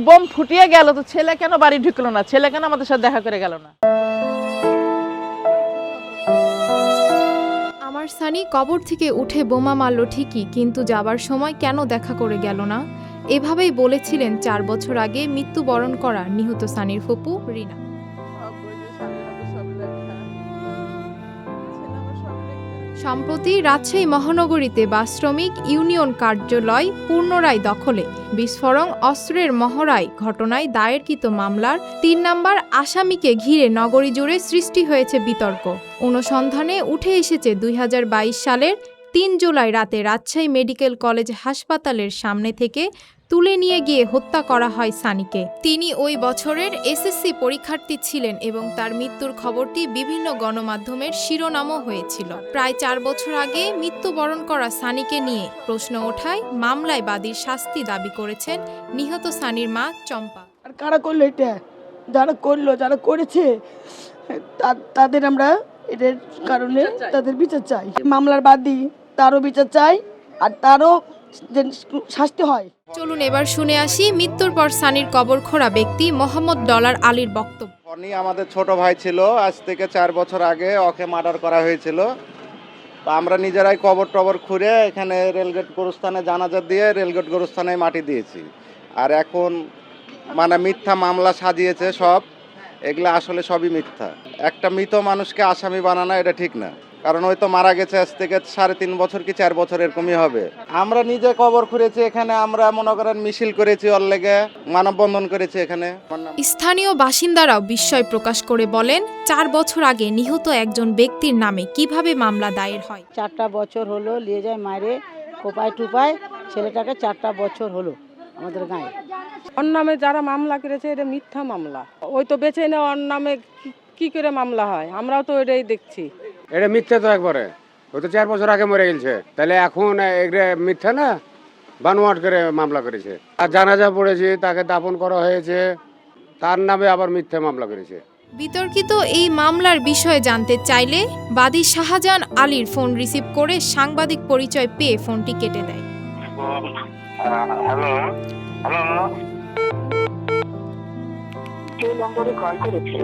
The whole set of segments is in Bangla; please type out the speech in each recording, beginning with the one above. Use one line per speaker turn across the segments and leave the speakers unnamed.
বোম ফুটিয়ে গেল, তো ছেলে কেন বাড়ি ঢুকলো না? ছেলে কেন আমাদের সাথে দেখা করে গেল না?
আমার সানি কবর থেকে উঠে বোমা মারল ঠিকই, কিন্তু যাবার সময় কেন দেখা করে গেল না? এভাবেই বলেছিলেন 4 বছর আগে মৃত্যুবরণ করা নিহত সানির ফুপু রিনা। সম্প্রতি রাজশাহী মহানগরীতে বাস শ্রমিক ইউনিয়ন কার্যালয় পুনরায় দখলে বিস্ফোরণ অস্ত্রের মহড়ায় ঘটনায় দায়েরকৃত মামলার 3 নম্বর আসামিকে ঘিরে নগরী জুড়ে সৃষ্টি হয়েছে বিতর্ক। অনুসন্ধানে উঠে এসেছে 2022 সালের 3 জুলাই রাতে রাজশাহী মেডিকেল কলেজ হাসপাতালের সামনে থেকে তুলে নিয়ে গিয়ে হত্যা করা হয় সানিকে। তিনি ওই বছরের এসএসসি পরীক্ষার্থী ছিলেন এবং তার মৃত্যুর খবরটি বিভিন্ন গণমাধ্যমের শিরোনামও হয়েছিল। প্রায় 4 বছর আগে মৃত্যুবরণ করা সানিকে নিয়ে প্রশ্ন ওঠায় মামলায় বাদীর শাস্তি দাবি করেছেন নিহত সানির মা চম্পা।
আর কারা করলো এটা? যারা করলো, যারা করেছে তাদের আমরা এদের কারণে তাদের বিচার চাই। মামলার বাদী তারও বিচার চাই, আর তারও শাস্তি হয়।
চলুন এবার শুনে আসি মৃত্যুর পর সানির কবর খোঁড়া ব্যক্তি মোহাম্মদ ডলার আলীর বক্তব্য।
উনি আমাদের ছোট ভাই ছিল। আজ থেকে 4 বছর আগে ওকে মার্ডার করা হয়েছিল। তো আমরা নিজেরাই কবর টবর খুঁড়ে এখানে রেলগেট গোরস্থানে জানাজা দিয়ে রেলগেট গোরস্থানে মাটি দিয়েছি। আর এখন মানে মিথ্যা মামলা সাজিয়েছে সব, এগুলো আসলে সবই মিথ্যা। একটা মৃত মানুষকে আসামি বানানো এটা ঠিক না, কারণ ওই তো মারা গেছে আজ থেকে 3.5 বছর কি 4 বছর এরকমই হবে। আমরা নিজে কবর খুঁড়েছি এখানে, আমরা মনে করেন মিছিল করেছি, ওর লেগে মানববন্ধন করেছি এখানে।
স্থানীয় বাসিন্দারাও বিস্ময় প্রকাশ করে বলেন, 4 বছর আগে নিহত একজন ব্যক্তির নামে কিভাবে মামলা দায়ের হয়।
4টা বছর হলো নিয়ে যায় মায়েরে কোপায় টুপায়, ছেলেটাকে 4টা বছর হলো আমাদের গায়ে।
ওর নামে যারা মামলা করেছে এটা মিথ্যা মামলা। ওই তো বেঁচে না, ওর নামে কি করে মামলা হয়? আমরাও তো এটাই দেখছি।
এটা মিথ্যা তো একবারে। ওই তো 4 বছর আগে মরে গেছে, তাহলে এখন এটা মিথ্যা না, বানোয়াট করে মামলা করেছে। আর জানাজা পড়েছে, তাকে দাফন করা হয়েছে, তার নামে আবার মিথ্যা মামলা করেছে।
বিতর্কিত এই মামলার বিষয়ে জানতে চাইলে বাদী শাহজাহান আলীর ফোন রিসিভ করে সাংবাদিক পরিচয় পেয়ে ফোনটি কেটে দেয়।
হ্যালো হ্যালো, যে নম্বরে কল করেছে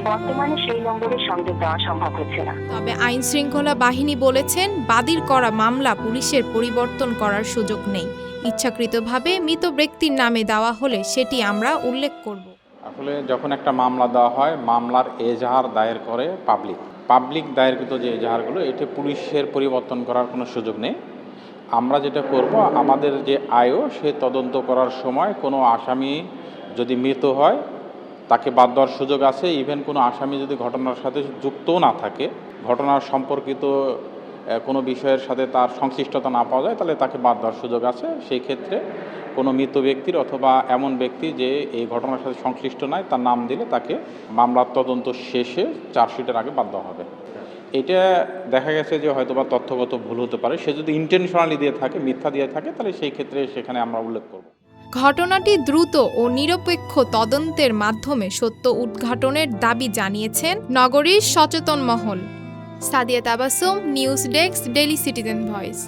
বর্তমানে সেই নম্বরের সংযোগ দেওয়া সম্ভব হচ্ছে না।
তবে আইন শৃঙ্খলা বাহিনী বলেছেন, বাদীর করা মামলা পুলিশের পরিবর্তন করার সুযোগ নেই। ইচ্ছাকৃতভাবে মৃত ব্যক্তির নামে দেওয়া হলে সেটি আমরা উল্লেখ করব।
আসলে যখন একটা মামলা দেওয়া হয়, মামলার এজাহার দায়ের করে পাবলিক দায়েরকৃত যে এজাহারগুলো, এটি পুলিশের পরিবর্তন করার কোনো সুযোগ নেই। আমরা যেটা করব, আমাদের যে আয়ও সে তদন্ত করার সময় কোনো আসামি যদি মৃত হয় তাকে বাদ দেওয়ার সুযোগ আছে। ইভেন কোনো আসামি যদি ঘটনার সাথে যুক্তও না থাকে, ঘটনার সম্পর্কিত কোনো বিষয়ের সাথে তার সংশ্লিষ্টতা না পাওয়া যায়, তাহলে তাকে বাদ দেওয়ার সুযোগ আছে। সেই ক্ষেত্রে কোনো মৃত ব্যক্তির অথবা এমন ব্যক্তি যে এই ঘটনার সাথে সংশ্লিষ্ট নয় তার নাম দিলে তাকে মামলার তদন্ত শেষে চার্জশিটের আগে বাদ দেওয়া হবে। এটা দেখা গেছে যে হয়তোবা তথ্যগত ভুল হতে পারে। সে যদি ইন্টেনশনালি দিয়ে থাকে, মিথ্যা দিয়ে থাকে, তাহলে সেই ক্ষেত্রে সেখানে আমরা উল্লেখ করব।
ঘটনাটি দ্রুত ও নিরপেক্ষ তদন্তের মাধ্যমে সত্য উদ্ঘাটনের দাবি জানিয়েছেন নগরীর সচেতন মহল। Sadia Tabassum, news desk, daily citizen voice.